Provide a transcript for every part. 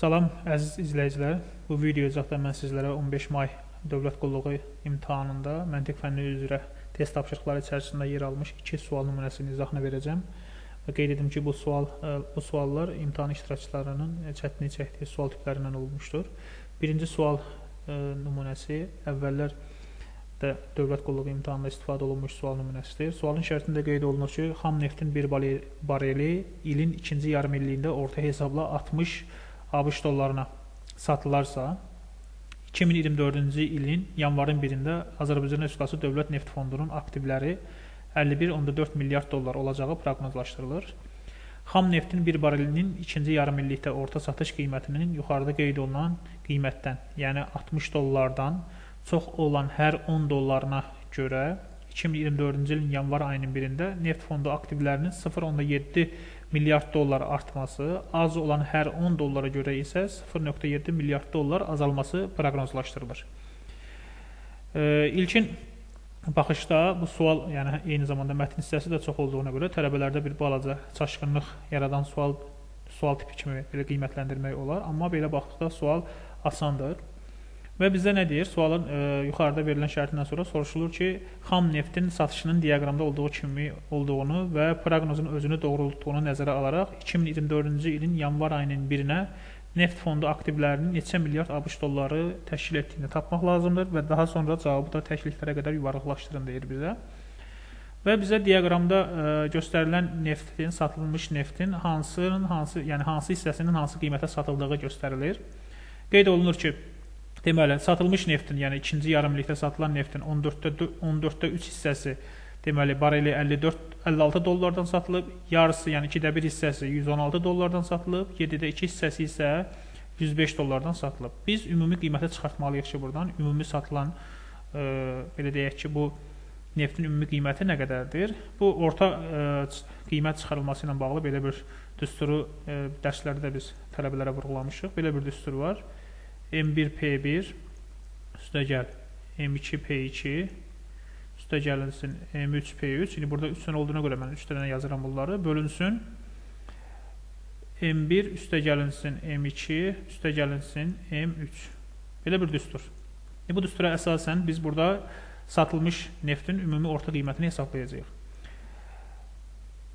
Salam əziz izləyicilər. Bu videoda mən sizlərə 15 may dövlət qulluğu imtahanında məntiq fənni üzrə test tapşırıqları içərisində yer almış 2 sual nümunəsinin izahını verəcəm. Və qeyd edim ki, bu suallar imtahan iştirakçılarının çətinlik çəkdiyi sual tiplərindən olmuşdur. Birinci sual nümunəsi əvvəllər də dövlət qulluğu imtahanında istifadə olunmuş sual nümunəsidir. Sualın şərtində qeyd olunur ki, xam neftin bir bareli ilin ikinci yarımilliyində orta hesabla 60 ABŞ dollarına satılarsa, 2024-cü ilin yanvarın 1-də Azərbaycan Respublikası Dövlət Neft Fondunun aktivləri 51,4 milyard dollar olacağı proqnozlaşdırılır. Xam neftin bir barelinin ikinci yarımillikdə orta satış qiymətinin yuxarıda qeyd olunan qiymətdən, yəni 60 dollardan çox olan hər 10 dollarına görə 2024-cü ilin yanvar ayının 1-də neft fondu aktivlərinin 0,7 milyard dollar artması, az olan hər 10 dollara görə isə 0,7 milyard dollar azalması proqnozlaşdırılır. İlkin baxışda bu sual, yəni eyni zamanda mətn hissəsi də çox olduğuna görə tələbələrdə bir balaca çaşqınlıq yaradan sual tipi kimi belə qiymətləndirmək olar. Amma belə baxdıqda sual asandır. Və bizdə nə deyir? Sualın yuxarıda verilən şərtindən sonra soruşulur ki, xam neftin satışının diaqramda olduğu kimi olduğunu və proqnozun özünü doğrultduğunu nəzərə alaraq 2024-cü ilin yanvar ayının 1-nə neft fondu aktivlərinin neçə milyard ABŞ dolları təşkil etdiyini tapmaq lazımdır və daha sonra cavabı da təkliklərə qədər yuvarlaqlaşdırın deyir bizə. Və bizə diaqramda göstərilən neftin, satılmış neftin hansı hissəsinin hansı qiymətə satıldığı göstərilir. Qeyd olunur ki, deməli, satılmış neftin, yəni ikinci yarımillikdə satılan neftin 14də 3 hissəsi, deməli, bareli 56 dollardan satılıb, yarısı, yəni 2də 1 hissəsi 116 dollardan satılıb, 7də 2 hissəsi isə 105 dollardan satılıb. Biz ümumi qiymətə çıxartmalıyıq ki, buradan ümumi satılan, belə deyək ki, bu neftin ümumi qiyməti nə qədərdir? Bu, orta qiymət çıxarılması ilə bağlı belə bir düsturu dərslərdə biz tələbələrə vurğulamışıq. Belə bir düstur var. M1P1 üstəgəl M2P2 üstəgəlinsin M3P3. İndi burada 3 dənə olduğuna görə mən 3 dənə yazıram bunları. Bölünsün M1 üstəgəlinsin M2 üstəgəlinsin M3. Belə bir düstur. Bu düstura əsasən biz burada satılmış neftin ümumi orta qiymətini hesablayacağıq.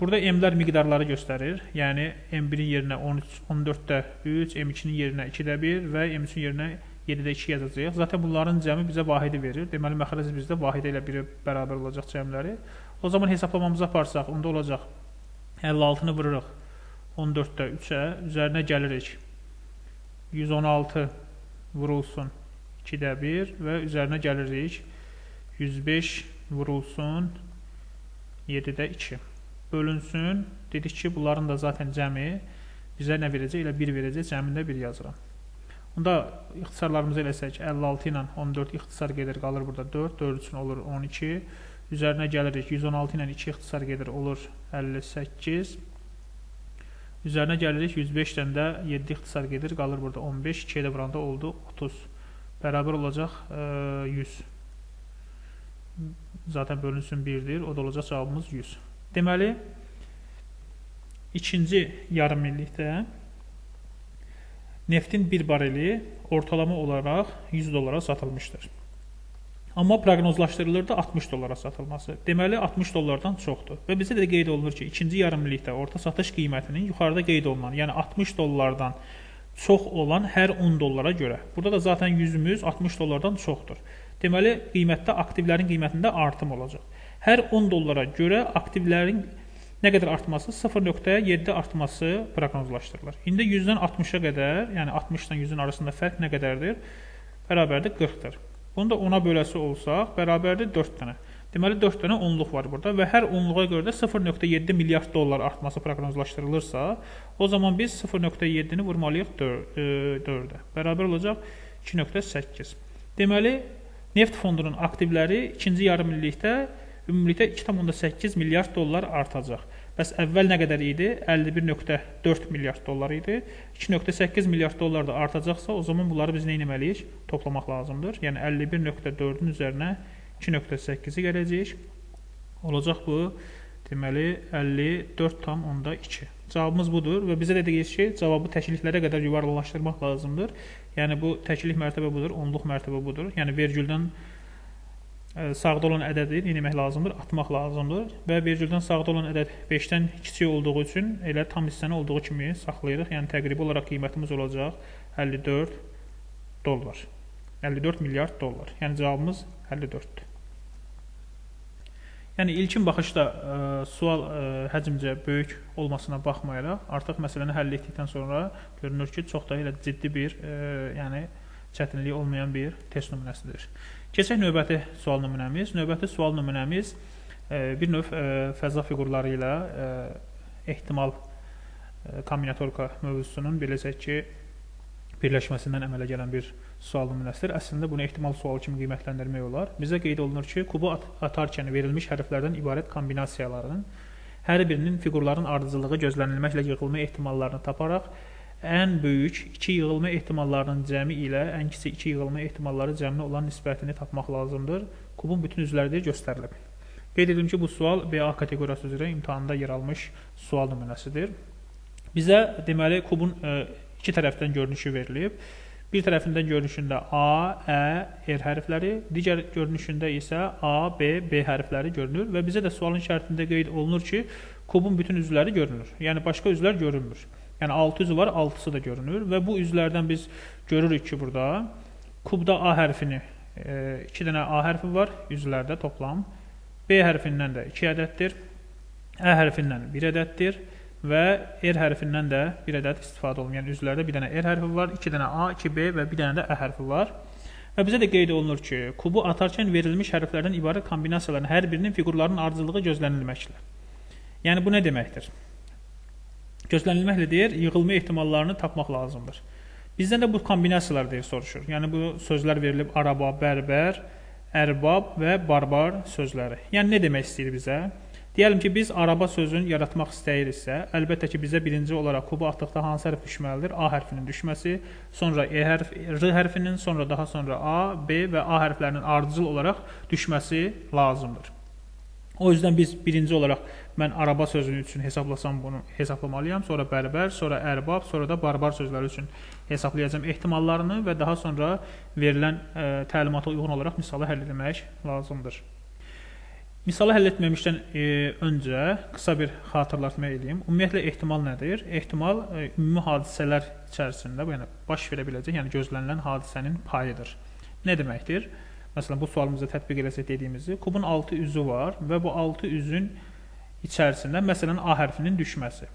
Burada M-lər miqdarları göstərir. Yəni M1-in yerinə 14də 3, M2-nin yerinə 2də 1 və M3-ün yerinə 7də 2 yazacağıq. Zaten bunların cəmi bizə vahidi verir. Deməli, məxrəc bizdə vahidə ilə biri bərabər olacaq cəmləri. O zaman hesablamamızı aparsaq, onda olacaq 56-nı vururuq 14də 3-ə, üzərinə gəlirik 116 vurulsun 2də 1 və üzərinə gəlirik 105 vurulsun 7də 2. Bölünsün, dedik ki, bunların da zaten cəmi bizə nə verəcək? Elə 1 verəcək, cəmində 1 yazıram. Onda ixtisarlarımızı eləsək, 56 ilə 14 ixtisar gedir, qalır burada 4, 4 üçün olur 12, üzərinə gəlirik, 116 ilə 2 ixtisar gedir, olur 58, üzərinə gəlirik, 105-dən də 7 ixtisar gedir, qalır burada 15, 2-yə də vuranda oldu 30, bərabər olacaq 100. Zaten bölünsün 1-dir, o da olacaq cavabımız 100. Deməli, ikinci yarımillikdə neftin bir bareli ortalama olaraq 100 dollara satılmışdır. Amma proqnozlaşdırılır da 60 dollara satılması. Deməli, 60 dollardan çoxdur. Və bizə də qeyd olunur ki, ikinci yarımillikdə orta satış qiymətinin yuxarıda qeyd olunan, yəni 60 dollardan çox olan hər 10 dollara görə. Burada da zaten 100-ümüz 60 dollardan çoxdur. Deməli, qiymətdə aktivlərin qiymətində artım olacaq. Hər 10 dollara görə aktivlərin nə qədər artması? 0,7 artması proqnozlaşdırılır. İndi 100-dən 60-a qədər, yəni 60-dan 100-ün arasında fərq nə qədərdir? Bərabərdir 40-dır. Bunu da 10-a böləsi olsaq, bərabərdir 4 dənə. Deməli, 4 dənə onluq var burada və hər onluğa görə də 0,7 milyard dollar artması proqnozlaşdırılırsa, o zaman biz 0,7-ni vurmalıyıq 4-ə. Bərabər olacaq 2,8. Deməli, neft fondunun aktivləri ikinci yarımillikdə ümumilikdə 2,8 milyard dollar artacaq. Bəs əvvəl nə qədər idi? 51,4 milyard dollar idi. 2,8 milyard dollar da artacaqsa, o zaman bunları biz nə etməliyik? Toplamaq lazımdır. Yəni 51,4-ün üzərinə 2,8-i gələcək. Olacaq bu, Deməli, 54,2. Cavabımız budur və bizə də deyir ki, cavabı təkliklərə qədər yuvarlaşdırmaq lazımdır. Yəni, bu təklik mərtəbə budur, onluq mərtəbə budur. Yəni, vergüldən sağda olan ədədi neyləmək lazımdır? Atmaq lazımdır və vergüldən sağda olan ədəd 5-dən kiçik olduğu üçün elə tam hissəni olduğu kimi saxlayırıq. Yəni, təqribi olaraq qiymətimiz olacaq 54 dollar. 54 milyard dollar. Yəni, cavabımız 54-dür. Yəni, ilkin baxışda sual həcmcə böyük olmasına baxmayaraq, artıq məsələni həll etdikdən sonra görünür ki, çox da elə ciddi bir, yəni çətinliyi olmayan bir test nümunəsidir. Keçək növbəti sual nümunəmiz. Növbəti sual nümunəmiz bir növ fəza fiqurları ilə ehtimal kombinatorika mövzusunun beləcək ki, birləşməsindən əmələ gələn bir sual nümunəsidir. Əslində, bunu ehtimal sualı kimi qiymətləndirmək olar. Bizə qeyd olunur ki, kubu atarkən verilmiş hərflərdən ibarət kombinasiyaların hər birinin fiqurların ardıcıllığı gözlənilməklə yığılma ehtimallarını taparaq ən böyük 2 yığılma ehtimallarının cəmi ilə ən kiçik 2 yığılma ehtimalları cəminə olan nisbətini tapmaq lazımdır. Kubun bütün üzvləri göstərilib. Qeyd edim ki, bu sual BA kateqoriyası üzrə imtahanda yer almış sual nümunəsidir. Bizə deməli kubun iki tərəfdən görünüşü verilib. Bir tərəfindən görünüşündə A, Ə, R hərfləri, digər görünüşündə isə A, B, B hərfləri görünür və bizə də sualın şərtində qeyd olunur ki, kubun bütün üzvləri görünür. Yəni, başqa üzvlər görünmür. Yəni, 6 üzvü var, 6-sı da görünür və bu üzvlərdən biz görürük ki, burada kubda A hərfini, 2 dənə A hərfi var, üzvlərdə toplam. B hərfindən də 2 ədəddir, Ə hərfindən 1 ədəddir və R hərfindən də bir ədəd istifadə olunur. Yəni, üzvlərdə bir dənə R hərfi var, 2 dənə A, 2 B və bir dənə də Ə hərfi var. Və bizə də qeyd olunur ki, kubu atarkən verilmiş hərflərdən ibarət kombinasiyaların hər birinin fiqurlarının ardıcılığı gözlənilməklə. Yəni, bu nə deməkdir? Gözlənilməklə deyir, yığılma ehtimallarını tapmaq lazımdır. Bizdən də bu kombinasiyalar deyir, soruşur. Yəni, bu sözlər verilib araba, bərbər, ərbab və barbar sözləri. Yəni, nə demək istəyir bizə? Deyəlim ki, biz araba sözünü yaratmaq istəyiriksə, əlbəttə ki, bizə birinci olaraq kubu atdıqda hansı hərf düşməlidir? A hərfinin düşməsi, sonra R hərfinin, sonra daha sonra A, B və A hərflərinin ardıcıl olaraq düşməsi lazımdır. O yüzden biz birinci olaraq mən araba sözünü üçün hesablasam bunu hesaplamalıyam. Sonra bərbər, sonra ərbab, sonra da barbar sözləri üçün hesablayacağım ehtimallarını və daha sonra verilən təlimata uyğun olaraq misalı həll etmək lazımdır. Misalı həll etməmişdən öncə qısa bir xatırlatma edeyim. Ümumiyyətlə ehtimal nədir? Ehtimal ümumi hadisələr içərisində, yəni baş verə biləcək, yəni gözlənilən hadisənin payıdır. Nə deməkdir? Məsələn, bu sualımızda tətbiq eləsək dediyimizi, kubun 6 üzü var və bu 6 üzün içərisində məsələn A hərfinin düşməsi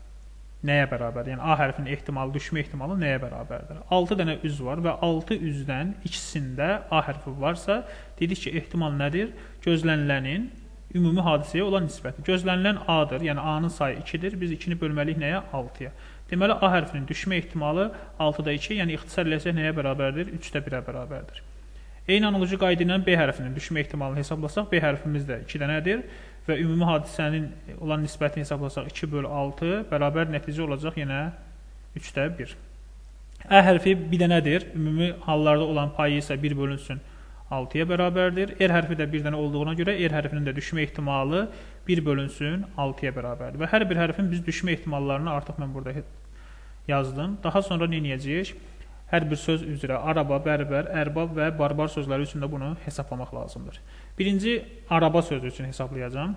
nəyə bərabərdir? Yəni A hərfinin ehtimalı, düşmə ehtimalı nəyə bərabərdir? 6 dənə üz var və 6 üzdən ikisində A hərfi varsa, dedik ki, ehtimal nədir? Gözlənilənin ümumi hadisəyə olan nisbəti. Gözlənilən A-dır, yəni A-nın sayı 2-dir. Biz 2-ni bölməliyik nəyə? 6-ya. Deməli, A hərfinin düşmə ehtimalı 6-da 2, yəni ixtisar eləsək nəyə bərabərdir? 3-də 1-ə bərabərdir. Eyni analoji qayda ilə B hərfinin düşmə ehtimalını hesablasaq, B hərfimiz də 2 dənədir və ümumi hadisənin olan nisbətini hesablasaq 2 bölü 6 bərabər nəticə olacaq yenə 3-də 1. Ə hərfi bir dənədir, ümumi hallarda olan payı isə 1 bölünsün 6-ya bərabərdir. R hərfi də bir dənə olduğuna görə R hərfinin də düşmə ehtimalı 1 bölünsün 6-ya bərabərdir. Və hər bir hərfin biz düşmə ehtimallarını artıq mən burada yazdım. Daha sonra nə edəcəyik? Hər bir söz üzrə araba, bərbər, ərbab və barbar sözləri üçün də bunu hesablamaq lazımdır. Birinci araba sözü üçün hesablayacağım.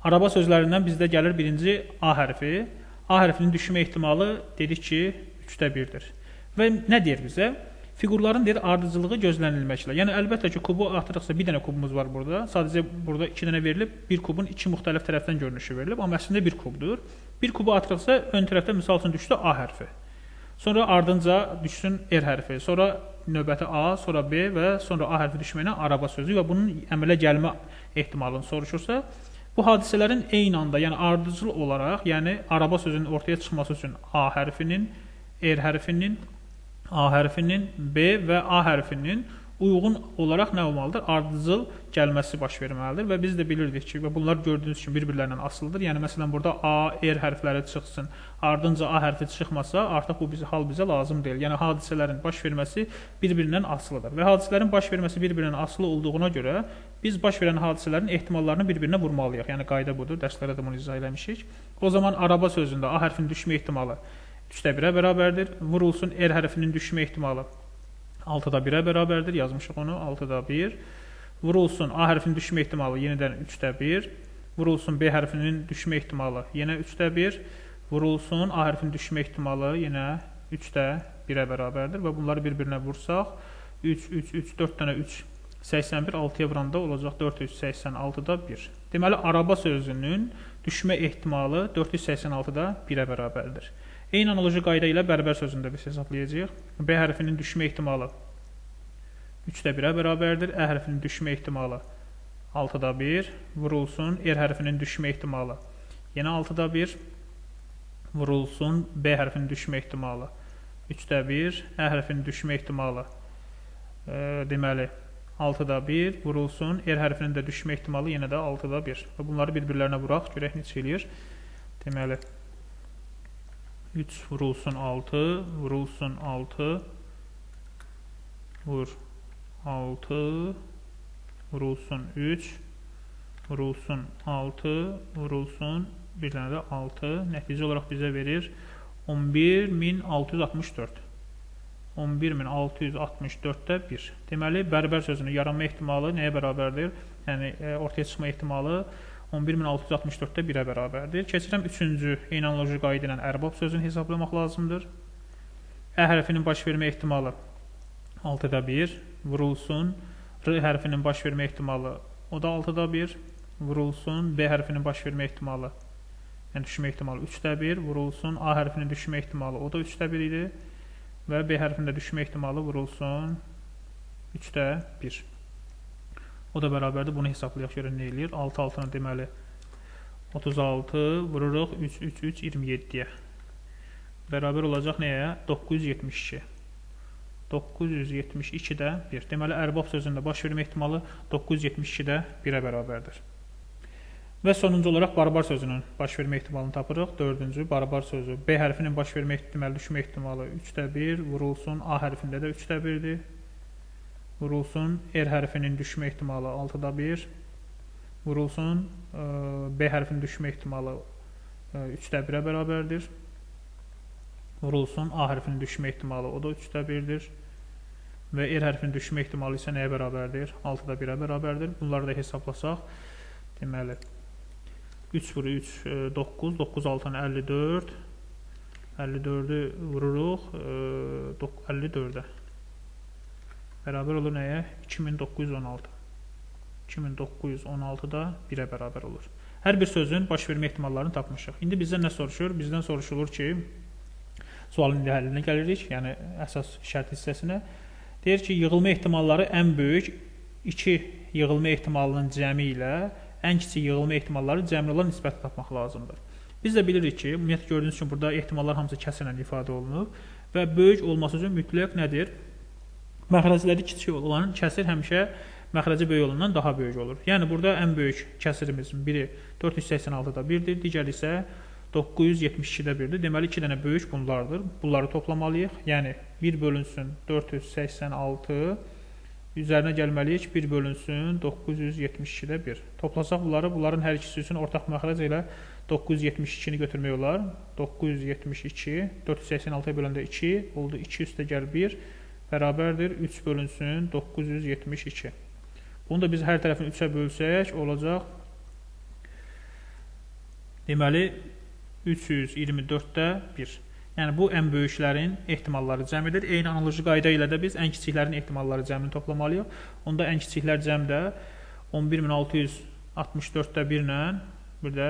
Araba sözlərindən bizdə gəlir birinci A hərfi. A hərfinin düşmə ehtimalı dedik ki 3-də 1-dir. Və nə deyir bizə? Fiqurların deyir ardıcılığı gözlənilməklə. Yəni əlbəttə ki, kubu atırıqsa bir dənə kubumuz var burada. Sadəcə burada 2 dənə verilib, bir kubun 2 müxtəlif tərəfdən görünüşü verilib, amma əslində bir kubdur. Bir kubu atırıqsa ön tərəfdə misal üçün düşdü A hərfi. Sonra ardınca düşsün R hərfi, sonra növbəti A, sonra B və sonra A hərfi düşməyinə araba sözü və bunun əmələ gəlmə ehtimalını soruşursa, bu hadisələrin eyni anda, yəni ardıcıl olaraq, yəni araba sözünün ortaya çıxması üçün A hərfinin, R hərfinin, A hərfinin, B və A hərfinin uyğun olaraq nə olmalıdır? Ardıcıl gəlməsi baş verməlidir və biz də bilirdik ki, və bunlar gördüyünüz kimi bir-birlərindən asılıdır. Yəni məsələn burada A, R hərfləri çıxsın, ardınca A hərfi çıxmasa, artıq bu hal bizə lazım deyil. Yəni hadisələrin baş verməsi bir-birindən asılıdır və hadisələrin baş verməsi bir-birindən asılı olduğuna görə biz baş verən hadisələrin ehtimallarını bir-birinə vurmalıyıq. Yəni qayda budur. Dərslərdə də bunu izah eləmişik. O zaman araba sözündə A hərfinin düşmə ehtimalı 3/1-ə bərabərdir. Vurulsun R hərfinin düşmə ehtimalı 6/1-ə bərabərdir. Yazmışıq onu. 6/1. Vurulsun A hərfinin düşmə ehtimalı yenidən 3/1. Vurulsun B hərfinin düşmə ehtimalı yenə 3/1. Vurulsun A hərfinin düşmə ehtimalı yenə 3/1-ə bərabərdir. Və bunları bir-birinə vursaq 3, 3, 3, 4 dənə 3, 81, 6-ya vuranda olacaq 486/1. Deməli, araba sözünün düşmə ehtimalı 486/1-ə bərabərdir. Eyni analoji qayda ilə bərabər sözündə biz hesablayacağıq. B hərfinin düşmə ehtimalı 3/1-ə bərabərdir. Ə hərfinin düşmə ehtimalı 6/1. Vurulsun R hərfinin düşmə ehtimalı yenə 6/1. Vurulsun B hərfinin düşmə ehtimalı 3/1. Ə hərfinin düşmə ehtimalı deməli 6/1. Vurulsun R hərfinin də düşmə ehtimalı yenə də 6/1. Və bunları bir-birlərinə vuraq, görək neçə eləyir. Deməli 3 vurulsun 6, vurulsun 6, vur 6, vurulsun 3, vurulsun 6, vurulsun bir dənə də 6. Nəticə olaraq bizə verir 11664. 11664/1. Deməli, bərabər sözünün yaranma ehtimalı nəyə bərabərdir? Yəni, ortaya çıxma ehtimalı 11664/1-ə bərabərdir. Keçirəm 3-cü eyni analoji qayda ilə ərbab sözünü hesablamaq lazımdır. Ə hərfinin baş vermə ehtimalı 6/1. Vurulsun R hərfinin baş vermə ehtimalı o da 6/1. Vurulsun B hərfinin baş vermə ehtimalı, yəni düşmə ehtimalı 3/1. Vurulsun A hərfinin düşmə ehtimalı o da 3/1 idi. Və B hərfində düşmə ehtimalı vurulsun 3/1. O da bərabərdir. Bunu hesablayaq görək nə eləyir. 6 altına deməli 36 vururuq 3, 3, 3, 27-yə. Bərabər olacaq nəyə? 972. 972/1. Deməli, ərbab sözündə baş vermə ehtimalı 972/1-ə bərabərdir. Və sonuncu olaraq barabar sözünün baş vermə ehtimalını tapırıq. Dördüncü barabar sözü. B hərfinin baş vermə ehtimalı, düşmə ehtimalı 3/1. Vurulsun A hərfində də 3/1-dir. Vurulsun R hərfinin düşmə ehtimalı 6/1. Vurulsun B hərfinin düşmə ehtimalı 3/1-ə bərabərdir. Vurulsun A hərfinin düşmə ehtimalı o da 3/1-dir. Və R hərfinin düşmə ehtimalı isə nəyə bərabərdir? 6/1-ə bərabərdir. Bunları da hesablasaq, deməli 3 vuru 3, 9, 9 altına 54, 54'ü vururuq 54'ə. Bərabər olur nəyə? 2916. 2916-da 1-ə bərabər olur. Hər bir sözün baş vermə ehtimallarını tapmışıq. İndi bizdən nə soruşur? Bizdən soruşulur ki, sualın indi həllinə gəlirik, yəni əsas şərt hissəsinə. Deyir ki, yığılma ehtimalları ən böyük 2 yığılma ehtimalının cəmi ilə ən kiçik yığılma ehtimalları cəmi olan nisbəti tapmaq lazımdır. Biz də bilirik ki, ümumiyyətlə gördüyünüz üçün burada ehtimallar hamısı kəsrlə ifadə olunub və böyük olması üçün mütləq nədir? Məxrəcləri kiçik olanın kəsir həmişə məxrəci böyük olandan daha böyük olur. Yəni burada ən böyük kəsirimizin biri 486-da 1-dir, digəri isə 972-də 1-dir. Deməli 2 dənə böyük bunlardır. Bunları toplamalıyıq. Yəni 1 bölünsün 486, üzərinə gəlməliyik 1 bölünsün 972-də 1. Toplasaq bunların hər ikisi üçün ortaq məxrəc ilə 972-ni götürmək olar. 972, 486-ya böləndə 2 oldu. 2 üstə gəl 1 bərabərdir. 3 bölünsün 972. Bunu da biz hər tərəfini 3-ə bölsək olacaq. Deməli 324-də 1. Yəni bu ən böyüklərin ehtimalları cəmidir. Eyni analoji qayda ilə də biz ən kiçiklərin ehtimalları cəmini toplamalıyıq. Onda ən kiçiklər cəmdə 11664-də 1 ilə bir də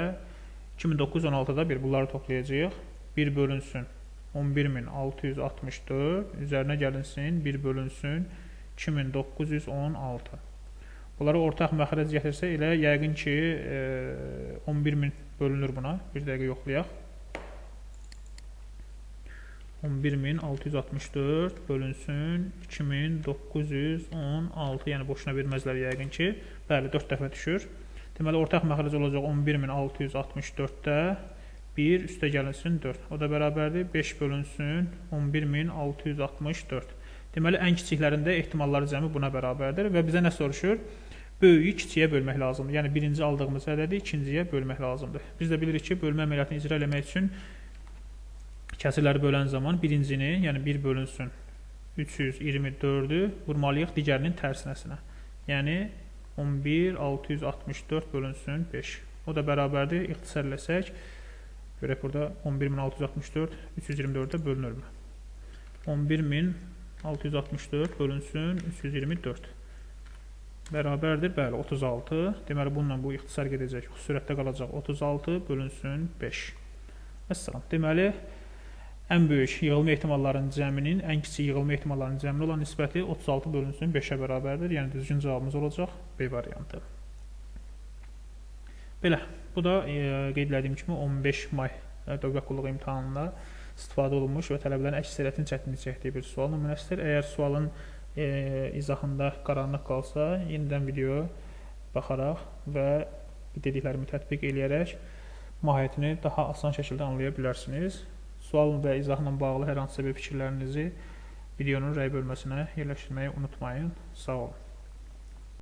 2916-da 1. Bunları toplayacağıq. 1 bölünsün 11664, üzərinə gəlinsin 1 bölünsün 2916. Bunları ortaq məxrəc gətirsə elə yəqin ki 11000 bölünür buna. Bir dəqiqə yoxlayaq. 11664 bölünsün 2916, yəni boşuna verməzlər yəqin ki. Bəli, 4 dəfə düşür. Deməli, ortaq məxrəc olacaq 11664-də 1 üstə gəlinsin 4. O da bərabərdir 5 bölünsün 11664. Deməli, ən kiçiklərində ehtimalları cəmi buna bərabərdir və bizə nə soruşur? Böyüyü kiçiyə bölmək lazımdır. Yəni, birinci aldığımız ədədi ikinciyə bölmək lazımdır. Biz də bilirik ki, bölmə əməliyyatını icra eləmək üçün kəsirləri bölən zaman birincini, yəni 1 bölünsün 324-ü vurmalıyıq digərinin tərsinəsinə. Yəni, 11664 bölünsün 5. O da bərabərdir, ixtisarləsək, görək burada 11664 324-də bölünürmü? 11664 bölünsün 324. Bərabərdir, bəli, 36. Deməli, bununla bu ixtisar gedəcək. Xüsurətdə qalacaq 36 bölünsün 5. Məsələn, deməli, ən böyük yığılma ehtimallarının cəminin, ən kiçik yığılma ehtimallarının cəmini olan nisbəti 36 bölünsün 5-ə bərabərdir. Yəni, düzgün cavabımız olacaq B variantı. Belə, bu da qeyd etdiyim kimi 15 may dövlət qulluğu imtahanında istifadə olunmuş və tələbələrin əksəriyyətinin çətinlik çəkdiyi bir sual nümunəsidir. Əgər sualın izahında qaranlıq qalsa, yenidən videoya baxaraq və dediklərimi tətbiq eləyərək mahiyyətini daha asan şəkildə anlaya bilərsiniz. Sual və izahla bağlı hər hansısa bir fikirlərinizi videonun rəy bölməsinə yerləşdirməyi unutmayın. Sağ olun.